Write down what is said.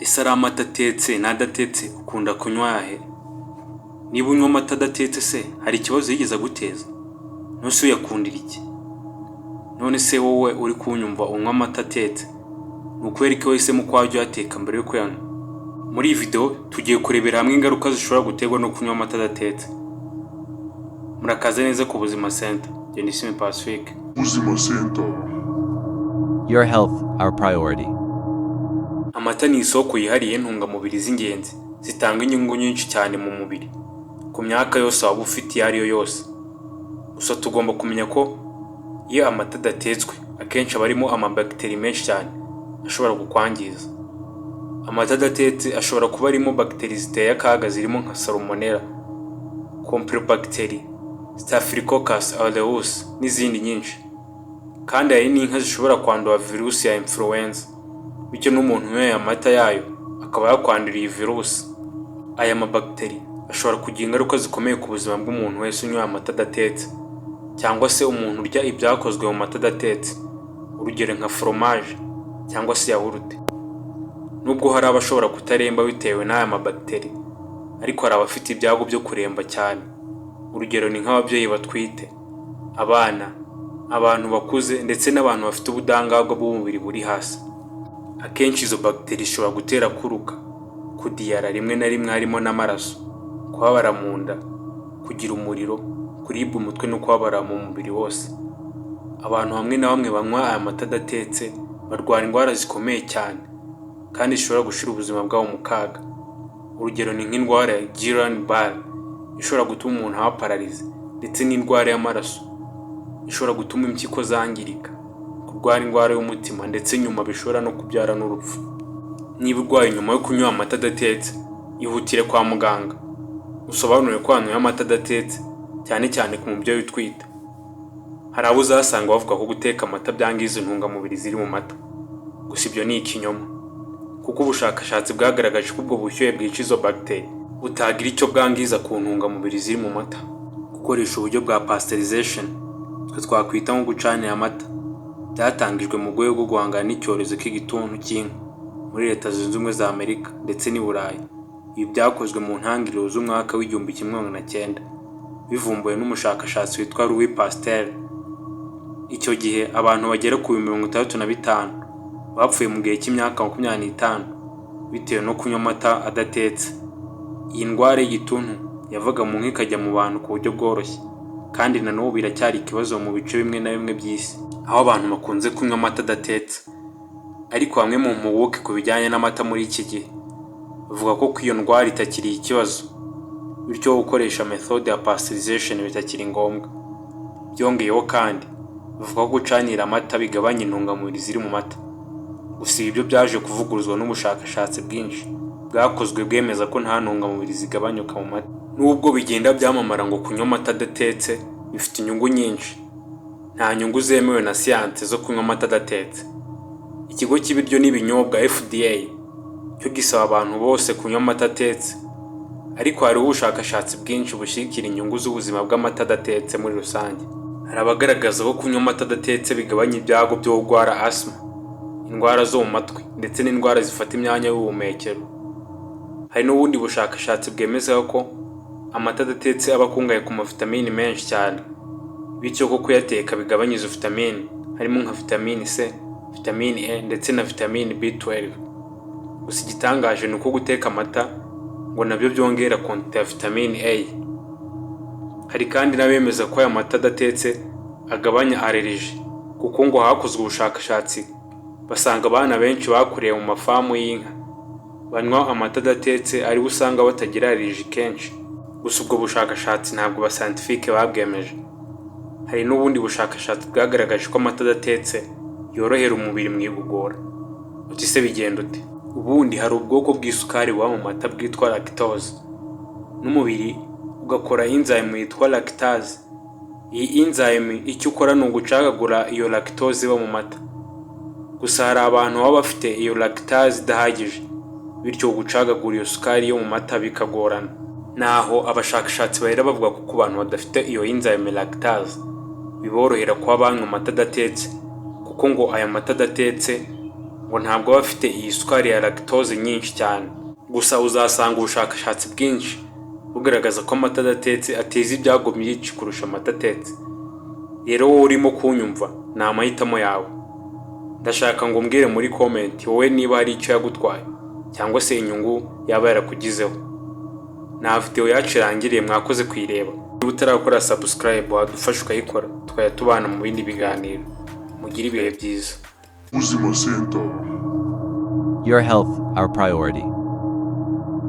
Ese ari amata atetse n'adatetse ukunda kunywa ayahe? Niba unywa amata adatetse se hari ikibazo yigeze aguteza? None se uyakundira iki? None se wowe uri kunyumva unywa amata atetse, ni ukubera ko wahisemo ko wajya uyateka mbere yo kuyanywa? Muri iyi video tugiye kurebera hamwe ingaruka zishobora guterwa no kunywa amata adatetse. Murakaza neza ku Buzima Center. Jye ni Simi Pacifique. Buzima Center. Your health, our priority. Amata ni isoko yihariye intungamubiri z'ingenzi zitanga inyungu nyinshi cyane mu mubiri ku myaka yose waba ufite iyo ariyo yose. Gusa tugomba kumenya ko iyo amata adatetswe akenshi aba arimo amabagiteri menshi cyane ashobora kukwangiza. Amata adatetse ashobora kuba arimo bagiteri ziteye akaga zirimo nka Salmonella, Campylobacter, Staphylococcus aureus n'izindi nyinshi. Kandi hari n'inka zishobora kwandura virusi ya influenza, bityo n'umuntu unyoye amata yayo akaba yakwandura iyi virusi. Aya mabagiteri ashobora kugira ingaruka zikomeye ku buzima bw'umuntu wese unyoye amata adatetse, cyangwa se umuntu urya ibyakozwe mu mata adatetse, urugero nka fromage cyangwa se yawurute. Nubwo hari abashobora kutaremba bitewe n'aya mabagiteri, ariko hari abafite ibyago byo kuremba cyane. Urugero ni nk'ababyeyi batwite, abana, abantu bakuze ndetse n'abantu bafite ubudahangarwa bw'umubiri buri hasi. Akenshi izo bagiteri zishobora gutera kuruka, kudiyara rimwe na rimwe harimo n'amaraso, kubabara mu nda, kugira umuriro, kuribwa umutwe no kubabara mu mubiri wose. Abantu bamwe na bamwe banywa aya mata adatetse barwara indwara zikomeye cyane kandi zishobora gushira ubuzima bwabo mu kaga. Urugero ni nk'indwara ya Guillain-Barré ishobora gutuma umuntu aba pararize, ndetse n'indwara y'amaraso ishobora gutuma impyiko zangirika, kurwara indwara y'umutima ndetse nyuma bishobora no kubyara n'urupfu. Niba urwaye nyuma yo kunywa amata adatetse, ihutire kwa muganga usobanure ko wanyoye amata adatetse, cyane cyane ku mubyeyi utwite. Hari abo uzasanga bavuga ko guteka amata byangiza intungamubiri ziri mu mata. Gusa ibyo ni ikinyoma, kuko ubushakashatsi bwagaragaje ko ubwo bushyuhe bwica izo bagiteri butagira icyo bwangiza ku ntungamubiri ziri mu mata. Gukoresha uburyo bwa pasteurization, twe twakwita nko gucanira amata, byatangijwe mu rwego rwo guhangana n'icyorezo cy'igituntu cy'inka muri Leta Zunze Ubumwe za Amerika ndetse n'i Burayi. Ibi byakozwe mu ntangiriro z'umwaka w'1900, bivumbuwe n'umushakashatsi witwa Louis Pasteur. Icyo gihe abantu bagera ku 35 bapfuye mu gihe cy'imyaka 25 bitewe no kunywa amata adatetse. Iyi ndwara y'igituntu yavaga mu nka ikajya mu bantu ku buryo bworoshye, kandi na n'ubu biracyari ikibazo mu bice bimwe na bimwe by'isi, aho abantu bakunze kunywa amata adatetse. Ariko bamwe mu mpuguke ku bijyanye n'amata muri iki gihe bavuga ko iyo ndwara itakiri ikibazo, bityo gukoresha methode ya pasteurization bitakiri ngombwa. Byongeyeho kandi bavuga ko gucanira amata bigabanya intungamubiri ziri mu mata. Gusa ibyo byaje kuvuguruzwa n'ubushakashatsi bwinshi bwakozwe bwemeza ko nta ntungamubiri zigabanyuka mu mata. Nubwo bigenda byamamara ngo kunywa amata adatetse bifite inyungu nyinshi, nta nyungu zemewe na siyanse zo kunywa amata adatetse. Ikigo cy'ibiryo n'ibinyobwa FDA cyo gisaba abantu bose kunywa amata atetse, ariko hari ubushakashatsi bwinshi bushyigikira inyungu z'ubuzima bw'amata adatetse muri rusange. Hari abagaragaza ko kunywa amata adatetse bigabanya ibyago byo kurwara asthma, indwara zo mu matwi ndetse n'indwara zifata imyanya y'ubuhumekero. Hari n'ubundi bushakashatsi bwemeza ko amata adatetse aba akungahaye ku mavitamini menshi cyane, bityo ko kuyateka bigabanya izo vitamini harimo nka vitamini C, vitamini E ndetse na vitamini B12. Gusa igitangaje ni uko guteka amata ngo nabyo byongera kontite ya vitamini A. Hari kandi n'abemeza ko aya mata adatetse agabanya allergy, kuko ngo hakozwe ubushakashatsi basanga abana benshi bakureye mu mafamu y'inka banywa amata adatetse ari usanga batagira allergy kenshi. Gusa ubwo bushakashatsi ntabwo ba scientifique babwemeje. Hari n'ubundi bushakashatsi bwagaragaje ko amata adatetse yorohera umubiri mu igogora. Uti se bigenda ute? Ubundi hari ubwoko bw'isukari buba mu mata bwitwa lactose, n'umubiri ugakora enzyme yitwa lactase. Iyi enzyme icyo ukora ni ugucagagura iyo lactose iba mu mata. Gusa hari abantu baba bafite iyo lactase idahagije, bityo gucagagura iyo sukari yo mu mata bikagorana. Naho abashakashatsi bahera bavuga ko ku bantu badafite iyo enzyme lactase biborohera kuba banywa amata adatetse, kuko ngo aya mata adatetse ngo ntabwo aba afite iyi sukari ya lactose nyinshi cyane. Gusa uzasanga ubushakashatsi bwinshi bugaragaza ko amata adatetse ateza ibyago byinshi kurusha amata atetse. Rero wowe urimo kunyumva ni amahitamo yawe. Ndashaka ngo umbwire muri comment wowe niba hari icyo yagutwaye cyangwa se inyungu yaba yarakugizeho. Na video yacu irangiriye, mwakoze kuyireba. Niba utarakora subscribe wadufasha ukayikora tukajya tubana mu bindi biganiro. Mugire ibihe byiza. Ubuzima Center. Your health, our priority.